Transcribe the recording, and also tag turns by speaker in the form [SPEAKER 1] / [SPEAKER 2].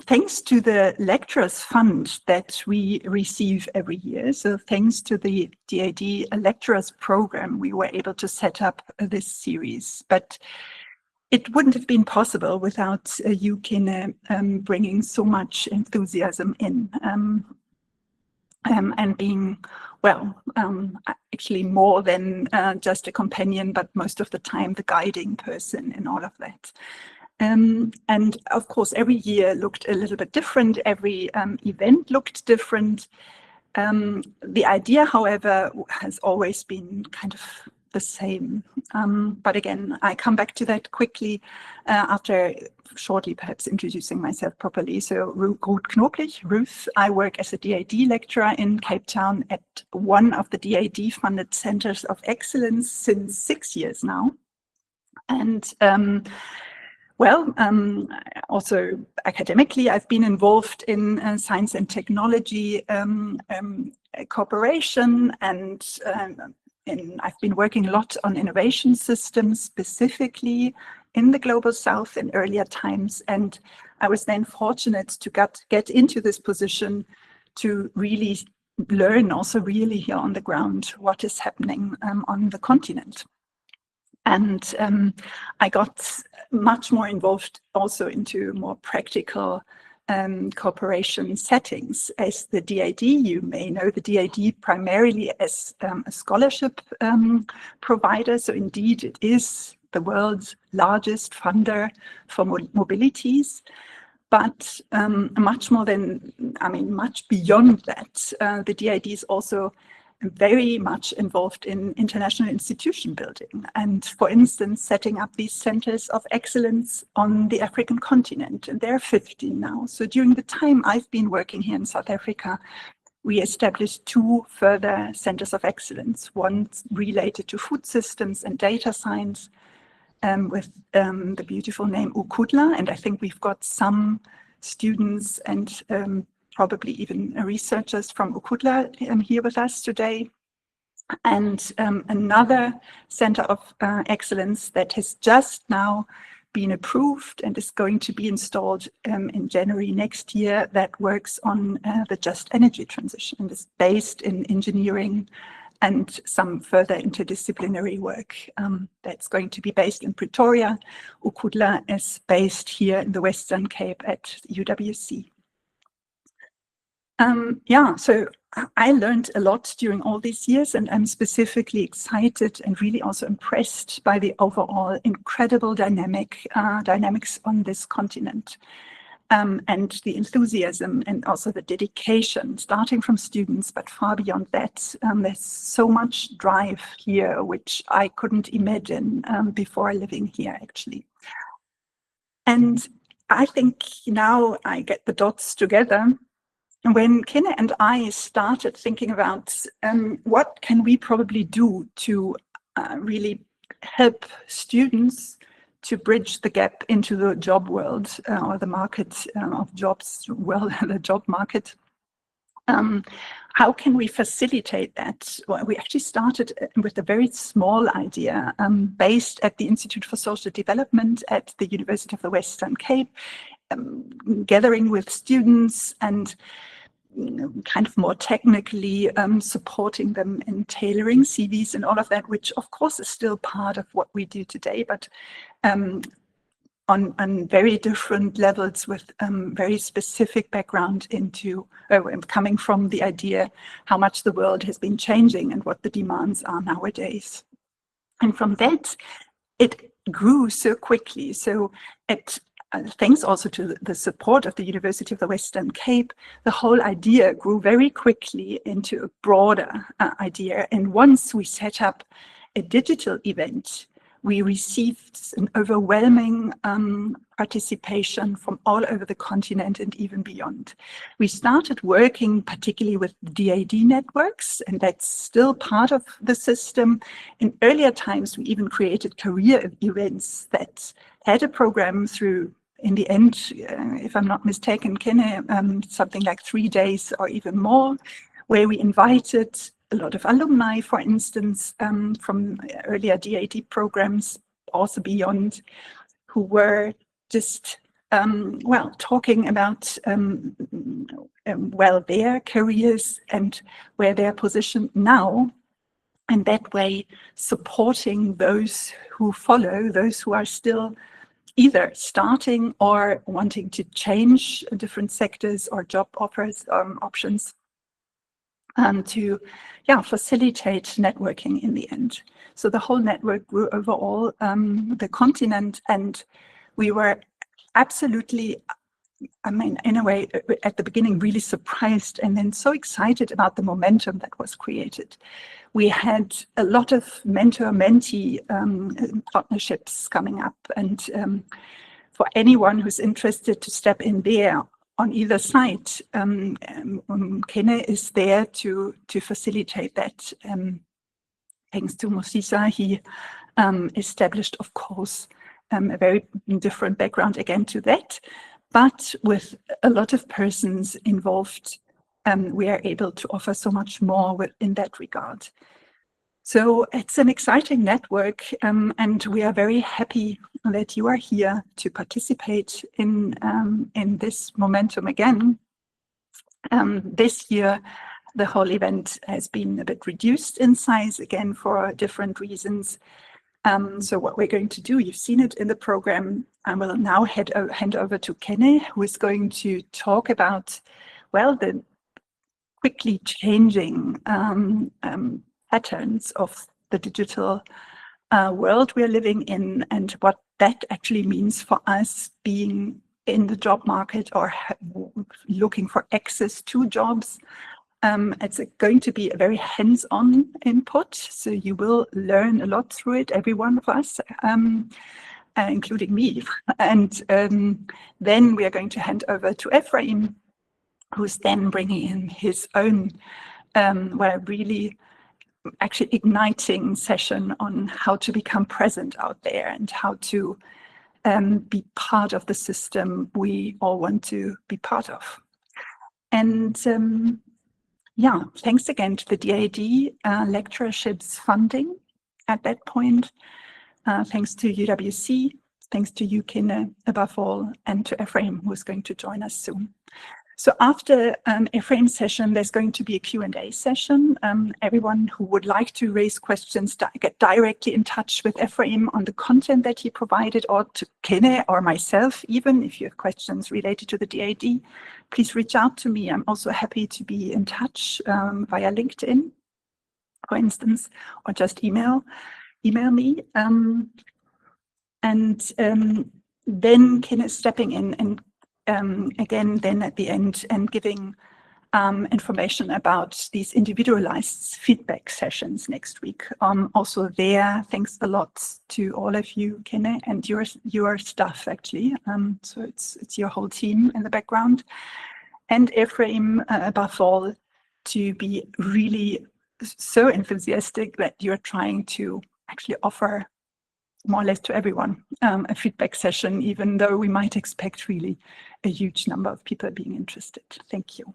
[SPEAKER 1] thanks to the lecturers fund that we receive every year, so thanks to the DAAD lecturers program, we were able to set up this series. But it wouldn't have been possible without you, Kine, bringing so much enthusiasm in and being, well, actually more than just a companion, but most of the time the guiding person in all of that. And of course, every year looked a little bit different. Every event looked different. The idea, however, has always been kind of the same. But again, I come back to that quickly after shortly perhaps introducing myself properly. So Ruth Knoblich, Ruth, I work as a DAAD lecturer in Cape Town at one of the DAAD-funded Centers of Excellence since 6 years now. And also academically, I've been involved in science and technology cooperation, and I've been working a lot on innovation systems, specifically in the Global South in earlier times. And I was then fortunate to get into this position to really learn also really here on the ground what is happening on the continent. And I got much more involved also into more practical cooperation settings. As the DAAD, you may know the DAAD primarily as a scholarship provider. So indeed, it is the world's largest funder for mobilities. But much more than, much beyond that, the DAAD is also very much involved in international institution building, and for instance setting up these centers of excellence on the African continent, and there are 15 now. So during the time I've been working here in South Africa, we established 2 further centers of excellence, one related to food systems and data science with the beautiful name Ukudla, and I think we've got some students and probably even researchers from Ukudla here with us today. And another center of excellence that has just now been approved and is going to be installed in January next year, that works on the just energy transition and is based in engineering and some further interdisciplinary work. That's going to be based in Pretoria. Ukudla is based here in the Western Cape at UWC. So I learned a lot during all these years, and I'm specifically excited and really also impressed by the overall incredible dynamics on this continent, and the enthusiasm and also the dedication, starting from students, but far beyond that. There's so much drive here, which I couldn't imagine before living here, actually. And I think now I get the dots together. When Kine and I started thinking about what can we probably do to really help students to bridge the gap into the job world or the market of jobs, well, the job market, how can we facilitate that? Well, we actually started with a very small idea based at the Institute for Social Development at the University of the Western Cape, gathering with students and kind of more technically supporting them in tailoring CVs and all of that, which of course is still part of what we do today, but on very different levels with very specific background into coming from the idea how much the world has been changing and what the demands are nowadays. And from that, it grew so quickly. So thanks also to the support of the University of the Western Cape, the whole idea grew very quickly into a broader idea. And once we set up a digital event, we received an overwhelming participation from all over the continent and even beyond. We started working particularly with DAAD networks, and that's still part of the system. In earlier times, we even created career events that had a program through, in the end, if I'm not mistaken, Kine, something like 3 days or even more, where we invited a lot of alumni, for instance, from earlier DAAD programs, also beyond, who were just well, talking about well, their careers and where they're positioned now, and that way supporting those who follow, those who are still either starting or wanting to change different sectors or job offers, options, to facilitate networking in the end. So the whole network grew overall the continent, and we were absolutely, I mean, in a way, at the beginning, really surprised and then so excited about the momentum that was created. We had a lot of mentor-mentee partnerships coming up, and for anyone who's interested to step in there on either side, Kene is there to facilitate that. Thanks to Mosisa, he established, of course, a very different background again to that, but with a lot of persons involved, we are able to offer so much more in that regard. So it's an exciting network, and we are very happy that you are here to participate in this momentum again. This year, the whole event has been a bit reduced in size again for different reasons. So what we're going to do, you've seen it in the program. I will now hand over to Kene, who is going to talk about, well, the quickly changing patterns of the digital world we're living in, and what that actually means for us being in the job market or looking for access to jobs. It's going to be a very hands-on input, so you will learn a lot through it, every one of us, including me. And then we are going to hand over to Ephraim, who's then bringing in his own, well, really actually igniting session on how to become present out there and how to be part of the system we all want to be part of. And yeah, thanks again to the DAAD lectureships funding at that point. Thanks to UWC, thanks to you, Kene, above all, and to Ephraim, who is going to join us soon. So after Ephraim's session, there's going to be a Q&A session. Everyone who would like to raise questions, get directly in touch with Ephraim on the content that he provided, or to Kene or myself, even if you have questions related to the DAAD, please reach out to me. I'm also happy to be in touch via LinkedIn, for instance, or just email me. And then Kene is stepping in and again, then at the end, and giving information about these individualized feedback sessions next week. Also there, thanks a lot to all of you, Kene, and your staff, actually. So it's your whole team in the background. And Ephraim, above all, to be really so enthusiastic that you're trying to actually offer more or less to everyone a feedback session, even though we might expect really a huge number of people being interested. Thank you.